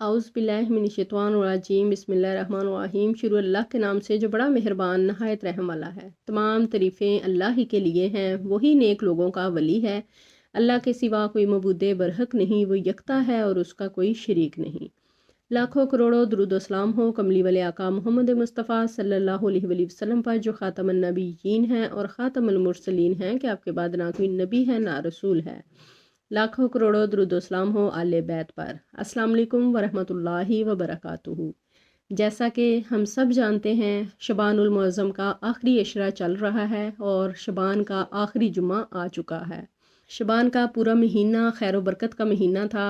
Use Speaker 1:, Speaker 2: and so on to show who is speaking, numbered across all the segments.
Speaker 1: आउज़ बिल्लाहि मिनश्शैतानिर्रजीम बिस्मिल्लाहिर्रहमानिर्रहीम। शुरू अल्लाह के नाम से जो बड़ा मेहरबान नहायत रहम वाला है। तमाम तारीफ़ें अल्लाह ही के लिए हैं, वही नेक लोगों का वली है। अल्लाह के सिवा कोई मबूद बरहक नहीं, वो यकता है और उसका कोई शरीक नहीं। लाखों करोड़ों दुरूद व सलाम हो कमली वाले आका मोहम्मद मुस्तफ़ा सल्लल्लाहु अलैहि वसल्लम पर, जो ख़ातमुन नबिय्यीन हैं और ख़ातमुल मुरसलीन हैं कि आपके बाद ना कोई नबी है ना रसूल है। लाखों करोड़ों दुरूद व सलाम हो आले बैत पर। अस्सलाम वालेकुम वरहमतुल्लाहि वबरकातुहू। जैसा कि हम सब जानते हैं, शबानुल मुअज़्ज़म का आखिरी अशरा चल रहा है और शबान का आखिरी जुम्मा आ चुका है। शबान का पूरा महीना खैर व बरकत का महीना था।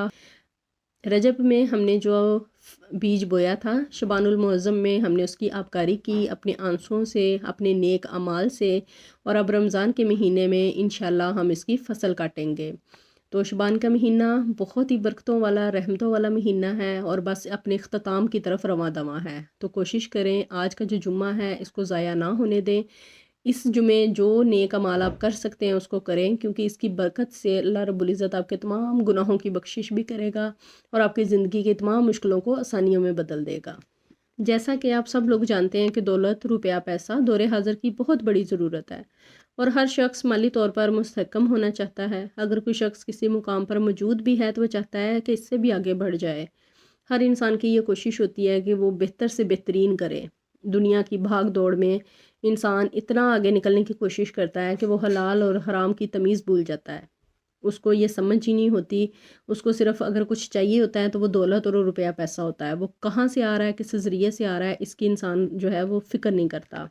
Speaker 1: रजब में हमने जो बीज बोया था, शबानुल मुअज़्ज़म में हमने उसकी आबकारी की अपने आंसुओं से, अपने नेक अमाल से, और अब रमज़ान के महीने में इंशाअल्लाह हम इसकी फ़सल काटेंगे। तो शबान का महीना बहुत ही बरकतों वाला, रहमतों वाला महीना है और बस अपने अख्ताम की तरफ रवां दवां है। तो कोशिश करें आज का जो जुम्मा है इसको ज़ाया ना होने दें। इस जुमे जो नेक अमाल आप कर सकते हैं उसको करें, क्योंकि इसकी बरकत से अल्लाह रब्बुल इज़्ज़त आपके तमाम गुनाहों की बख्शिश भी करेगा और आपकी ज़िंदगी की तमाम मुश्किलों को आसानियों में बदल देगा। जैसा कि आप सब लोग जानते हैं कि दौलत, रुपया, पैसा दौरे हाज़िर की बहुत बड़ी ज़रूरत है और हर शख्स माली तौर पर मुस्तहकम होना चाहता है। अगर कोई शख्स किसी मुकाम पर मौजूद भी है तो वो चाहता है कि इससे भी आगे बढ़ जाए। हर इंसान की ये कोशिश होती है कि वो बेहतर से बेहतरीन करे। दुनिया की भाग दौड़ में इंसान इतना आगे निकलने की कोशिश करता है कि वो हलाल और हराम की तमीज़ भूल जाता है। उसको ये समझ ही नहीं होती। उसको सिर्फ अगर कुछ चाहिए होता है तो वो दौलत और रुपया पैसा होता है। वो कहाँ से आ रहा है, किस ज़रिए से आ रहा है, इसकी इंसान जो है वो फ़िक्र नहीं करता।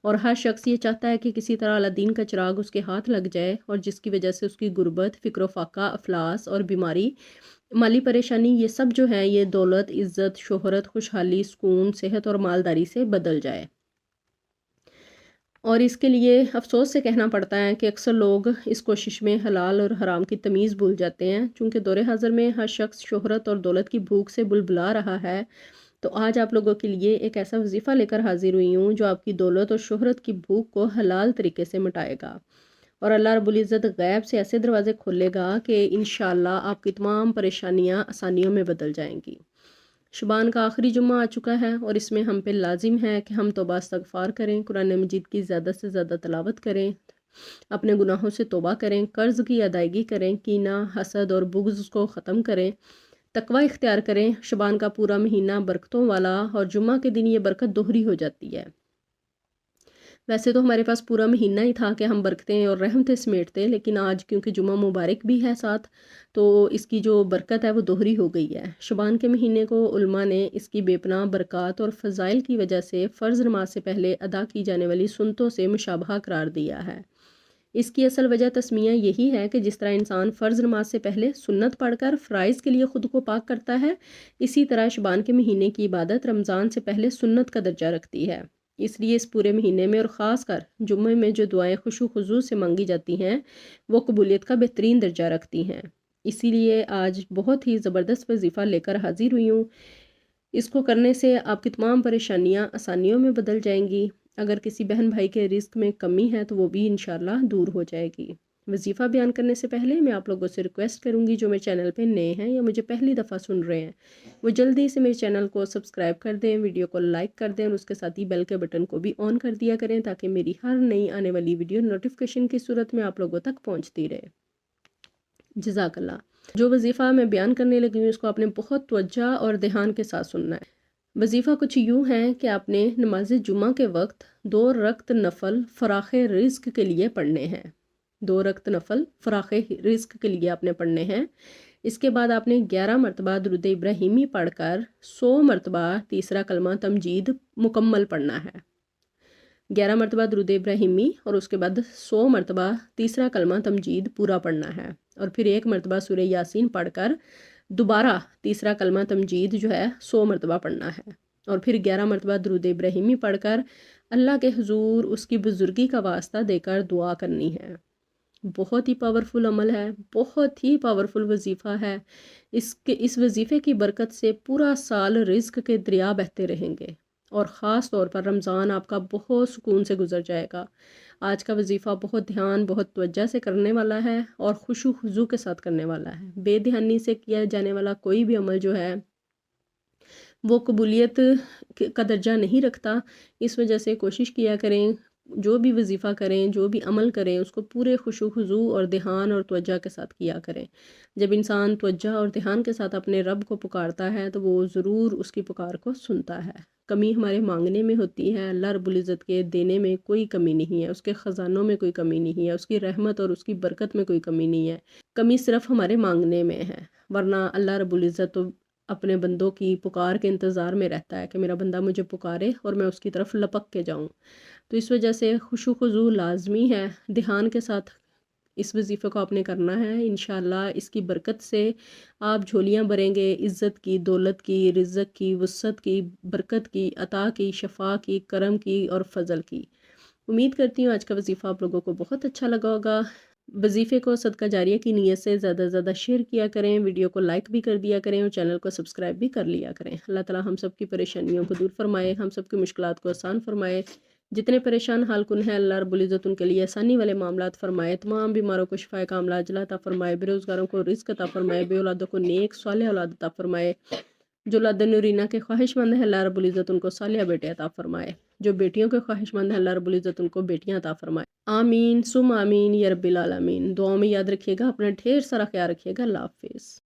Speaker 1: और हर शख्स ये चाहता है कि किसी तरह अलादीन का चिराग उसके हाथ लग जाए, और जिसकी वजह से उसकी गुर्बत, फ़िक्र फाका, अफलास और बीमारी, माली परेशानी, ये सब जो है ये दौलत, इज़्ज़त, शोहरत, खुशहाली, सुकून, सेहत और मालदारी से बदल जाए। और इसके लिए अफसोस से कहना पड़ता है कि अक्सर लोग इस कोशिश में हलाल और हराम की तमीज़ भूल जाते हैं। चूँकि दौरे हाज़िर में हर शख्स शोहरत और दौलत की भूख से बुलबुला रहा है, तो आज आप लोगों के लिए एक ऐसा वजीफ़ा लेकर हाजिर हुई हूँ जो आपकी दौलत और शोहरत की भूख को हलाल तरीके से मिटाएगा। और अल्लाह रब्बुल इज़्ज़त गैब से ऐसे दरवाज़े खोलेगा कि इंशाअल्लाह आपकी तमाम परेशानियाँ आसानियों में बदल जाएंगी। शुबान का आखिरी जुम्मा आ चुका है और इसमें हम पे लाजिम है कि हम तौबा इस्तग़फ़ार करें, कुरान मजीद की ज़्यादा से ज़्यादा तलावत करें, अपने गुनाहों से तौबा करें, कर्ज़ की अदायगी करें, कीना, हसद और बुग़्ज़ को ख़त्म करें, तकवा इख्तियार करें। शुबान का पूरा महीना बरकतों वाला और जुम्मा के दिन ये बरकत दोहरी हो जाती है। वैसे तो हमारे पास पूरा महीना ही था कि हम बरकतें और रहमतें समेटते, लेकिन आज क्योंकि जुम्मा मुबारक भी है साथ, तो इसकी जो बरकत है वो दोहरी हो गई है। शुबान के महीने को उल्मा ने इसकी बेपनाह बरक़ात और फ़ज़ाइल की वजह से फ़र्ज़ नमाज से पहले अदा की जाने वाली सुन्नतों से मुशाबहा करार दिया है। इसकी असल वजह तस्मिया यही है कि जिस तरह इंसान फ़र्ज़ नमाज से पहले सुन्नत पढ़कर फ़राइज़ के लिए ख़ुद को पाक करता है, इसी तरह शुबान के महीने की इबादत रमज़ान से पहले सुन्नत का दर्जा रखती है। इसलिए इस पूरे महीने में और ख़ास कर जुम्मे में जो दुआएं खुशू खुजू से मांगी जाती हैं वो कबूलियत का बेहतरीन दर्जा रखती हैं। इसीलिए आज बहुत ही ज़बरदस्त वजीफ़ा लेकर हाजिर हुई हूँ। इसको करने से आपकी तमाम परेशानियाँ आसानियों में बदल जाएंगी। अगर किसी बहन भाई के रिस्क में कमी है तो वो भी इंशाअल्लाह दूर हो जाएगी। वजीफ़ा बयान करने से पहले मैं आप लोगों से रिक्वेस्ट करूँगी, जो मेरे चैनल पे नए हैं या मुझे पहली दफ़ा सुन रहे हैं, वो जल्दी से मेरे चैनल को सब्सक्राइब कर दें, वीडियो को लाइक कर दें और उसके साथ ही बेल के बटन को भी ऑन कर दिया करें, ताकि मेरी हर नई आने वाली वीडियो नोटिफिकेशन की सूरत में आप लोगों तक पहुँचती रहे। जज़ाकल्लाह। जो वजीफ़ा मैं बयान करने लगी हूँ इसको आपने बहुत तवज्जो और ध्यान के साथ सुनना है। वजीफ़ा कुछ यूँ है कि आपने नमाज जुम्मा के वक्त 2 रकत नफल फ़राख़ रिज़्क़ के लिए पढ़ने हैं। 2 रकत नफल फ़राख़ रिज़्क़ के लिए आपने पढ़ने हैं। इसके बाद आपने 11 मरतबा दुरूद इब्राहिमी पढ़कर 100 मरतबा तीसरा कलमा तमजीद मुकम्मल पढ़ना है। 11 मरतबा दुरूद इब्राहिमी और उसके बाद 100 मरतबा तीसरा कलमा तमजीद पूरा पढ़ना है, और फिर 1 मरतबा सूरह यासीन पढ़कर दोबारा तीसरा कलमा तमजीद जो है 100 मरतबा पढ़ना है, और फिर 11 मरतबा दुरूद इब्राहिमी पढ़कर अल्लाह के हुजूर उसकी बुजुर्गी का वास्ता देकर दुआ करनी है। बहुत ही पावरफुल अमल है, बहुत ही पावरफुल वजीफ़ा है। इस वजीफ़े की बरकत से पूरा साल रिज़्क़ के दरिया बहते रहेंगे और ख़ास तौर पर रमज़ान आपका बहुत सुकून से गुजर जाएगा। आज का वजीफ़ा बहुत ध्यान, बहुत तवज्जो से करने वाला है और खुशू खुजू के साथ करने वाला है। बेध्यानी से किया जाने वाला कोई भी अमल जो है وہ قبولیت کا درجہ نہیں رکھتا۔ اس وجہ سے کوشش کیا کریں جو بھی وظیفہ کریں، جو بھی عمل کریں، اس کو پورے خشوع و خضوع اور دھیان اور توجہ کے ساتھ کیا کریں۔ جب انسان توجہ اور دھیان کے ساتھ اپنے رب کو پکارتا ہے تو وہ ضرور اس کی پکار کو سنتا ہے۔ کمی ہمارے مانگنے میں ہوتی ہے، اللہ رب العزت کے دینے میں کوئی کمی نہیں ہے، اس کے خزانوں میں کوئی کمی نہیں ہے، اس کی رحمت اور اس کی برکت میں کوئی کمی نہیں ہے۔ کمی صرف ہمارے مانگنے میں ہے، ورنہ اللہ رب العزت تو اپنے بندوں کی پکار کے انتظار میں رہتا ہے کہ میرا بندہ مجھے پکارے اور میں اس کی طرف لپک کے جاؤں۔ تو اس وجہ سے خشوع و خضوع لازمی ہے، دھیان کے ساتھ اس وظیفے کو آپ نے کرنا ہے۔ انشاءاللہ اس کی برکت سے آپ جھولیاں بھریں گے، عزت کی، دولت کی، رزق کی، وسعت کی، برکت کی، عطا کی، شفا کی، کرم کی اور فضل کی۔ امید کرتی ہوں آج کا وظیفہ آپ لوگوں کو بہت اچھا لگا ہوگا۔ وظیفے کو صدقہ جاریہ کی نیت سے زیادہ سے زیادہ شیئر کیا کریں، ویڈیو کو لائک بھی کر دیا کریں اور چینل کو سبسکرائب بھی کر لیا کریں۔ اللہ تعالی ہم سب کی پریشانیوں کو دور فرمائے، ہم سب کی مشکلات کو آسان فرمائے۔ جتنے پریشان حال کن ہیں اللہ رب العزت ان کے لیے آسانی والے معاملات فرمائے، تمام بیماروں کو شفائے کاملہ عاجلہ عطا فرمائے، بے روزگاروں کو رزق عطا فرمائے، بے اولادوں کو نیک صالح اولاد عطا فرمائے، جو اولاد نورینہ کے خواہش مند ہیں اللہ رب العزت ان کو صالح بیٹے عطا فرمائے، جو بیٹیوں کے خواہش مند ہیں اللہ رب العزت ان کو بیٹیاں عطا فرمائے۔ آمین ثم آمین یا رب العالمین۔ دعاؤں میں یاد رکھیے گا، اپنا ڈھیر سارا خیال رکھیے گا۔ اللہ حافظ۔